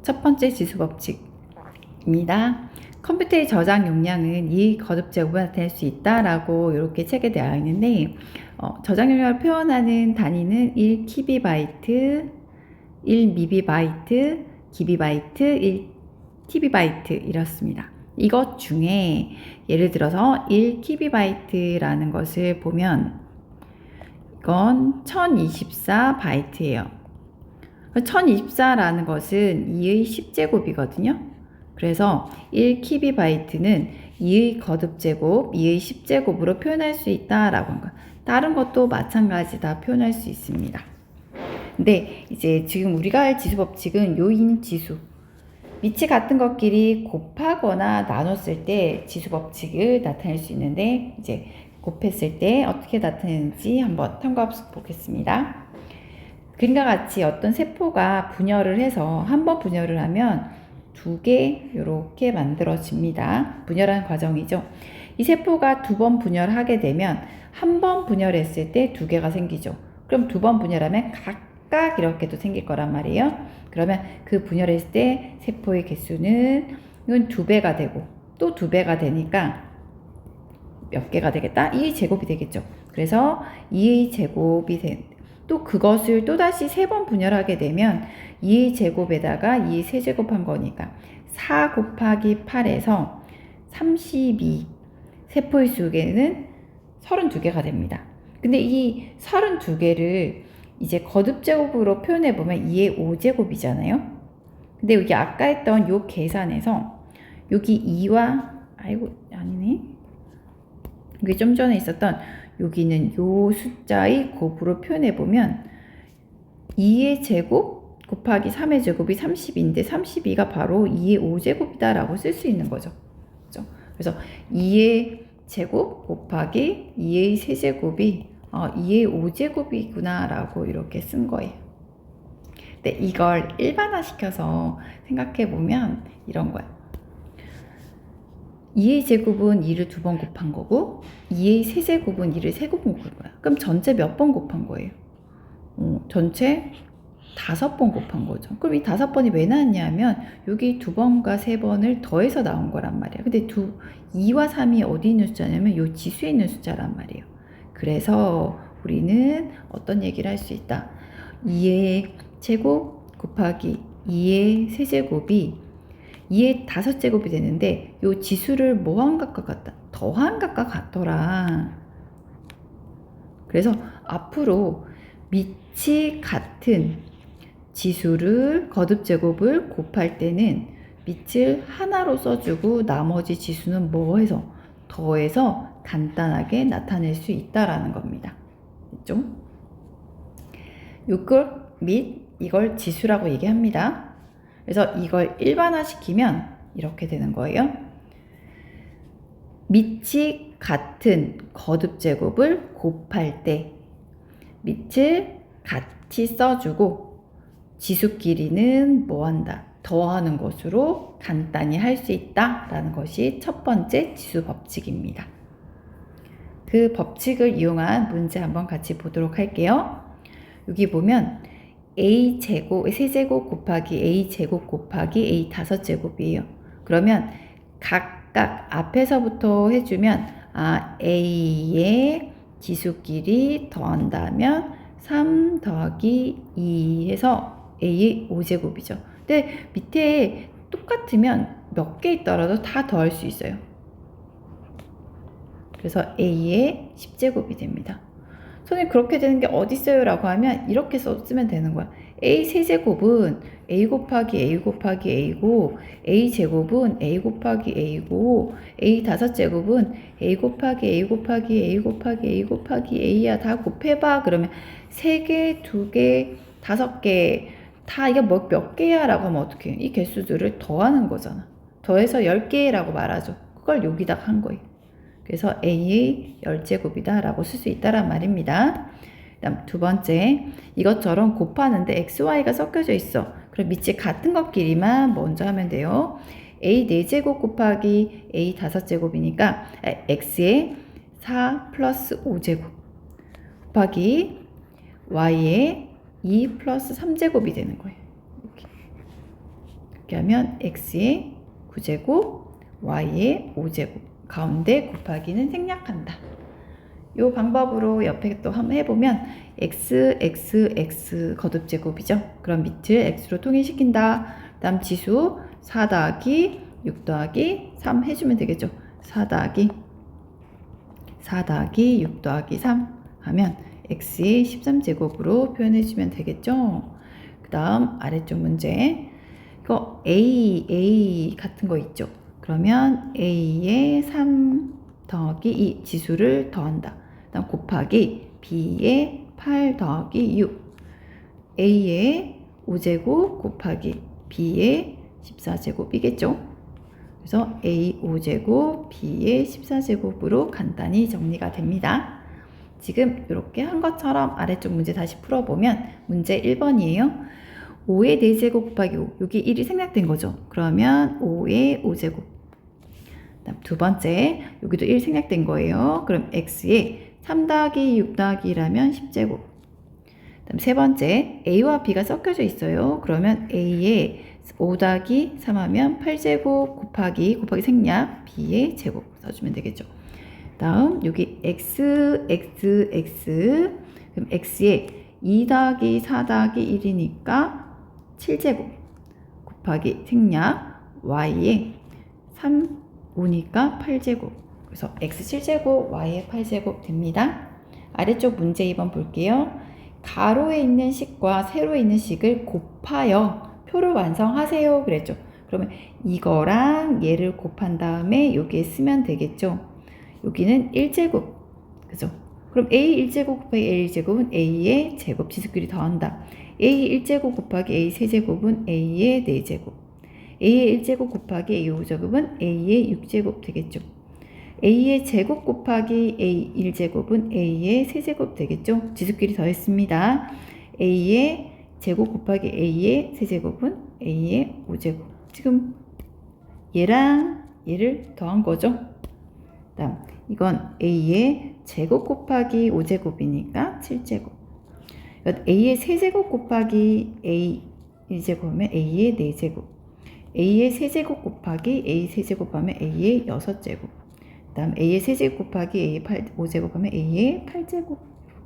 첫 번째 지수 법칙입니다. 컴퓨터의 저장 용량은 이 거듭 제곱을 나타낼 수 있다라고 이렇게 책에 되어 있는데 저장 용량을 표현하는 단위는 1KB, 1MB, GB, 1TB 이렇습니다. 이것 중에 예를 들어서 1KB라는 것을 보면 이건 1024바이트예요. 1024라는 것은 2의 10제곱이거든요. 그래서 1KB는 2의 거듭제곱, 2의 10제곱으로 표현할 수 있다라고 한 거예요. 다른 것도 마찬가지 다 표현할 수 있습니다. 근데 이제 지금 우리가 할 지수 법칙은 요인 지수. 밑이 같은 것끼리 곱하거나 나눴을 때 지수 법칙을 나타낼 수 있는데 이제 곱했을 때 어떻게 나타내는지 한번 탐구해 보겠습니다. 그림과 같이 어떤 세포가 분열을 해서 한 번 분열을 하면 두 개 이렇게 만들어집니다. 분열하는 과정이죠. 이 세포가 두 번 분열하게 되면 한 번 분열했을 때 두 개가 생기죠. 그럼 두 번 분열하면 각각 이렇게도 생길 거란 말이에요. 그러면 그 분열했을 때 세포의 개수는 이건 2배가 되고 또 2배가 되니까 몇 개가 되겠다? 2의 제곱이 되겠죠. 그래서 2의 제곱이 또 그것을 또다시 3번 분열하게 되면 2의 제곱에다가 2의 세제곱한 거니까 4 곱하기 8에서 32 세포의 수개는 32개가 됩니다. 근데 이 32개를 이제 거듭제곱으로 표현해보면 2의 5제곱이잖아요. 근데 여기 아까 했던 요 계산에서 여기 2와 아니네. 여기 좀 전에 있었던 여기는 요 숫자의 곱으로 표현해보면 2의 제곱 곱하기 3의 제곱이 30인데 32가 바로 2의 5제곱이다 라고 쓸 수 있는 거죠. 그렇죠? 그래서 2의 제곱 곱하기 2의 세제곱이 2의 5제곱이구나 라고 이렇게 쓴 거예요. 근데 이걸 일반화시켜서 생각해보면 이런 거야. 2의 제곱은 2를 2번 곱한 거고 2의 세제곱은 2를 3번 곱한 거야. 그럼 전체 몇 번 곱한 거예요? 전체 5번 곱한 거죠. 그럼 이 5번이 왜 나왔냐 하면 여기 2번과 3번을 더해서 나온 거란 말이야. 근데 2와 3이 어디 있는 숫자냐면 이 지수에 있는 숫자란 말이에요. 그래서 우리는 어떤 얘기를 할 수 있다. 2의 제곱 곱하기 2의 세제곱이 2의 5제곱이 되는데 이 지수를 뭐한 값과 같다? 더한 값과 같더라. 그래서 앞으로 밑이 같은 지수를 거듭제곱을 곱할 때는 밑을 하나로 써주고 나머지 지수는 뭐 해서 더해서 간단하게 나타낼 수 있다라는 겁니다. 됐죠? 이걸 이걸 지수라고 얘기합니다. 그래서 이걸 일반화시키면 이렇게 되는 거예요. 밑이 같은 거듭제곱을 곱할 때 밑을 같이 써주고 지수끼리는 뭐 한다? 더하는 것으로 간단히 할 수 있다라는 것이 첫 번째 지수 법칙입니다. 그 법칙을 이용한 문제 한번 같이 보도록 할게요. 여기 보면 a 제곱, 세제곱 곱하기 a 제곱 곱하기 a 5제곱이에요. 그러면 각각 앞에서부터 해주면 a의 지수끼리 더한다면 3 더하기 2 해서 a의 5제곱이죠. 근데 밑에 똑같으면 몇 개 있더라도 다 더할 수 있어요. 그래서 a의 10제곱이 됩니다. 선생님 그렇게 되는 게 어디 있어요? 라고 하면 이렇게 쓰면 되는 거야. a 세제곱은 a 곱하기 a 곱하기 a고 a 제곱은 a 곱하기 a고 a 5제곱은 a 곱하기 a 곱하기 a 곱하기 a 곱하기 a야. 다 곱해봐. 그러면 3개, 2개, 5개 다 이게 몇 개야? 라고 하면 어떻게 해요? 이 개수들을 더하는 거잖아. 더해서 10개라고 말하죠. 그걸 여기다 한 거예요. 그래서 a의 10제곱이다 라고 쓸 수 있다란 말입니다. 그다음 두 번째, 이것처럼 곱하는데 xy가 섞여져 있어. 그럼 밑이 같은 것끼리만 먼저 하면 돼요. a 4제곱 곱하기 a 5제곱이니까 x의 4 플러스 5제곱 곱하기 y의 2 플러스 3제곱이 되는 거예요. 이렇게. 이렇게 하면 x의 9제곱, y의 5제곱, 가운데 곱하기는 생략한다. 이 방법으로 옆에 또 한번 해보면 x 거듭제곱이죠. 그럼 밑을 x로 통일시킨다. 다음 지수 4 더하기 6 더하기 3 해주면 되겠죠. 4 더하기 6 더하기 3 하면 x의 13제곱으로 표현해주면 되겠죠. 그 다음 아래쪽 문제, 이거 a 같은 거 있죠. 그러면 a의 3 더하기 2 지수를 더한다. 다음 곱하기 b의 8 더하기 6 a의 5제곱 곱하기 b의 14제곱이겠죠. 그래서 a 5제곱 b의 14제곱으로 간단히 정리가 됩니다. 지금 이렇게 한 것처럼 아래쪽 문제 다시 풀어보면 문제 1번이에요. 5의 4제곱 곱하기 5, 여기 1이 생략된 거죠. 그러면 5의 5제곱. 다음 두 번째, 여기도 1 생략된 거예요. 그럼 x의 3 더하기 6 더하기 1하면 10제곱. 다음 세 번째, a와 b가 섞여져 있어요. 그러면 a의 5 더하기 3 하면 8제곱 곱하기 생략 b의 제곱 써주면 되겠죠. 다음 여기 x 그럼 x의 2 더하기 4 더하기 1이니까 7제곱 곱하기 생략 y의 3, 5니까 8제곱. 그래서 x 7제곱 y의 8제곱 됩니다. 아래쪽 문제 2번 볼게요. 가로에 있는 식과 세로에 있는 식을 곱하여 표를 완성하세요 그랬죠. 그러면 이거랑 얘를 곱한 다음에 여기에 쓰면 되겠죠. 여기는 1제곱, 그죠? 그럼 a 1제곱 곱하기 a 1제곱은 a의 제곱 지수끼리 더한다. a 1제곱 곱하기 a 3제곱은 a의 4제곱, a의 1제곱 곱하기 a 5제곱은 a의 6제곱 되겠죠. a의 제곱 곱하기 a 1제곱은 a의 3제곱 되겠죠. 지수끼리 더했습니다. a의 제곱 곱하기 a의 세제곱은 a의 5제곱. 지금 얘랑 얘를 더한 거죠. 다음 이건 a의 제곱 곱하기 5제곱이니까 7제곱. a의 세제곱 곱하기 a 1제곱하면 a의 4제곱. a의 세제곱 곱하기 a 세제곱 하면 a의 6제곱. 다음 a의 세제곱 곱하기 a의 5제곱 하면 a의 8제곱.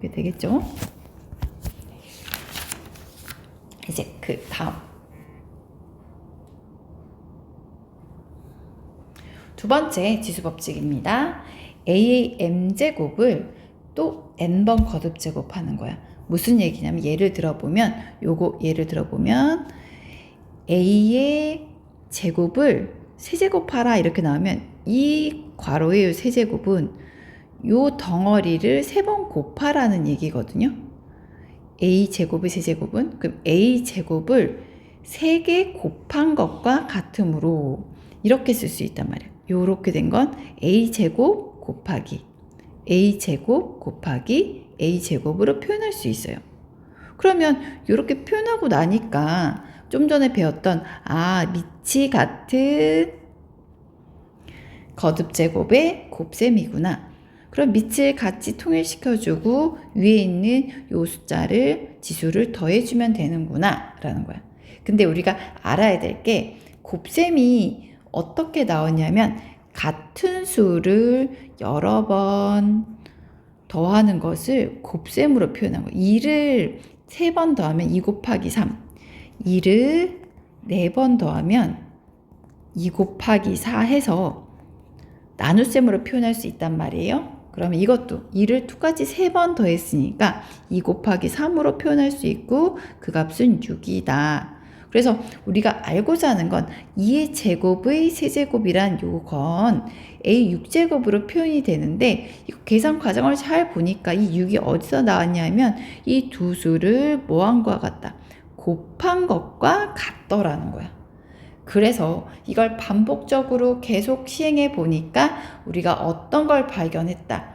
이렇게 되겠죠. 이제 그 다음 두 번째 지수법칙입니다. a의 m제곱을 또 n번 거듭제곱하는 거야. 무슨 얘기냐면 예를 들어보면 a의 제곱을 세제곱하라 이렇게 나오면 이 괄호의 세제곱은 요 덩어리를 3번 곱하라는 얘기거든요. a 제곱의 세제곱은 그럼 a 제곱을 3개 곱한 것과 같으므로 이렇게 쓸 수 있단 말이에요. 요렇게 된 건 a 제곱 곱하기 a 제곱 곱하기 a 제곱으로 표현할 수 있어요. 그러면 이렇게 표현하고 나니까 좀 전에 배웠던 밑이 같은 거듭제곱의 곱셈이구나. 그럼 밑을 같이 통일시켜주고 위에 있는 요 숫자를 지수를 더해주면 되는구나 라는 거야. 근데 우리가 알아야 될 게 곱셈이 어떻게 나오냐면 같은 수를 여러 번 더하는 것을 곱셈으로 표현한 거야. 2를 3번 더하면 2 곱하기 3, 2를 4번 더하면 2 곱하기 4 해서 나눗셈으로 표현할 수 있단 말이에요. 그러면 이것도 2를 2까지 3번 더했으니까 2 곱하기 3으로 표현할 수 있고 그 값은 6이다. 그래서 우리가 알고자 하는 건 2의 제곱의 세제곱이란 요건 a 6제곱으로 표현이 되는데 이거 계산 과정을 잘 보니까 이 6이 어디서 나왔냐면 이 두 수를 뭐한과 같다. 곱한 것과 같더라는 거야. 그래서 이걸 반복적으로 계속 시행해 보니까 우리가 어떤 걸 발견했다.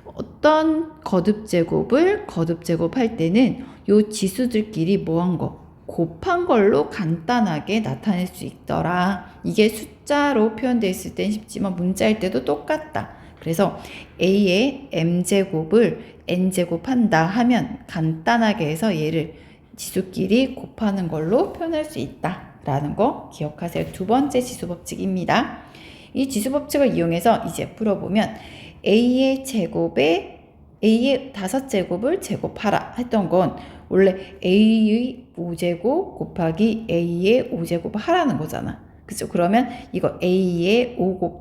어떤 거듭제곱을 거듭제곱할 때는 요 지수들끼리 뭐한 거? 곱한 걸로 간단하게 나타낼 수 있더라. 이게 숫자로 표현되어 있을 땐 쉽지만 문자일 때도 똑같다. 그래서 a의 m제곱을 n제곱 한다 하면 간단하게 해서 얘를 지수끼리 곱하는 걸로 표현할 수 있다라는 거 기억하세요. 두 번째 지수법칙입니다. 이 지수법칙을 이용해서 이제 풀어보면 A의 제곱에 A의 5제곱을 제곱하라 했던 건 원래 A의 5제곱 곱하기 A의 5제곱을 하라는 거잖아. 그죠? 그러면 이거 A의 5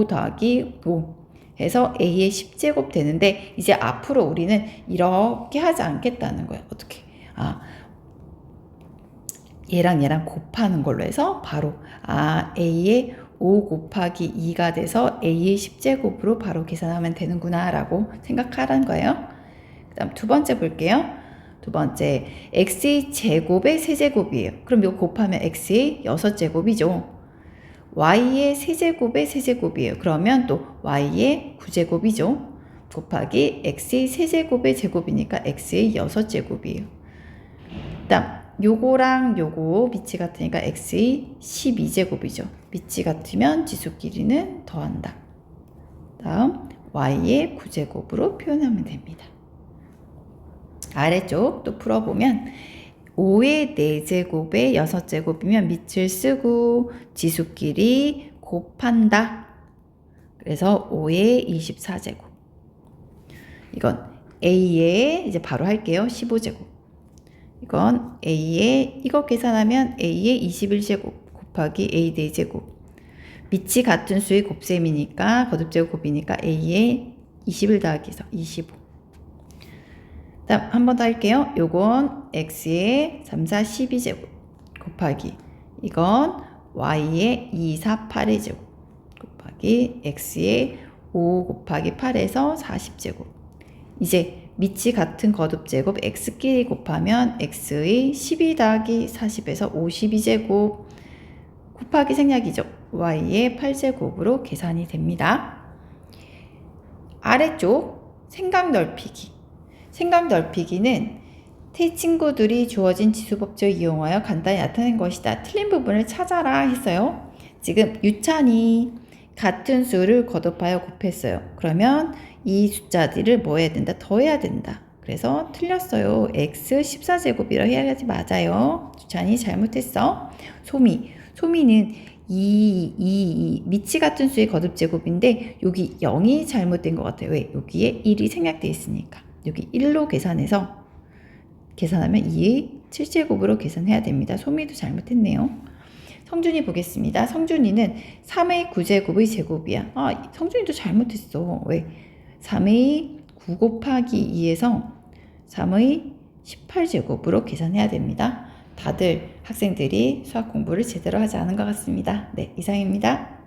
더하기 5 해서 A의 10제곱 되는데 이제 앞으로 우리는 이렇게 하지 않겠다는 거야. 어떻게? 얘랑 곱하는 걸로 해서 바로 A의 5 곱하기 2가 돼서 A의 10제곱으로 바로 계산하면 되는구나 라고 생각하라는 거예요. 그 다음 두 번째 볼게요. 두 번째, X의 제곱의 세제곱이에요. 그럼 이거 곱하면 X의 6제곱이죠. Y의 세제곱의 세제곱이에요. 그러면 또 Y의 9제곱이죠. 곱하기 X의 세제곱의 제곱이니까 X의 6제곱이에요. 그 다음 요거랑 요거 밑이 같으니까 X의 12제곱이죠. 밑이 같으면 지수끼리는 더한다. 다음 Y의 9제곱으로 표현하면 됩니다. 아래쪽 또 풀어보면 5의 4제곱에 6제곱이면 밑을 쓰고 지수끼리 곱한다. 그래서 5의 24제곱. 이건 A의 이제 바로 할게요. 15제곱. 이건 A의 이거 계산하면 A의 21제곱 곱하기 A 4제곱. 밑이 같은 수의 곱셈이니까 거듭제곱 곱이니까 A의 21 더하기해서 25. 다음 한 번 더 할게요. 요건 X의 3, 4, 12제곱 곱하기 이건 Y의 2, 4, 8의 제곱 곱하기 X의 5 곱하기 8에서 40제곱. 이제 밑이 같은 거듭제곱 X끼리 곱하면 X의 12 더하기 40에서 52제곱 곱하기 생략이죠. Y의 8제곱으로 계산이 됩니다. 아래쪽 생각 넓히기. 생각 넓히기는 친구들이 주어진 지수법칙을 이용하여 간단히 나타낸 것이다. 틀린 부분을 찾아라 했어요. 지금 유찬이 같은 수를 거듭하여 곱했어요. 그러면 이 숫자들을 뭐 해야 된다? 더해야 된다. 그래서 틀렸어요. X 14제곱이라 해야지 맞아요. 유찬이 잘못했어. 소미는 2, 밑이 같은 수의 거듭제곱인데 여기 0이 잘못된 것 같아요. 왜? 여기에 1이 생략되어 있으니까. 여기 1로 계산하면 2의 7제곱으로 계산해야 됩니다. 소미도 잘못했네요. 성준이 보겠습니다. 성준이는 3의 9제곱의 제곱이야. 성준이도 잘못했어. 왜? 3의 9 곱하기 2에서 3의 18제곱으로 계산해야 됩니다. 다들 학생들이 수학 공부를 제대로 하지 않은 것 같습니다. 네, 이상입니다.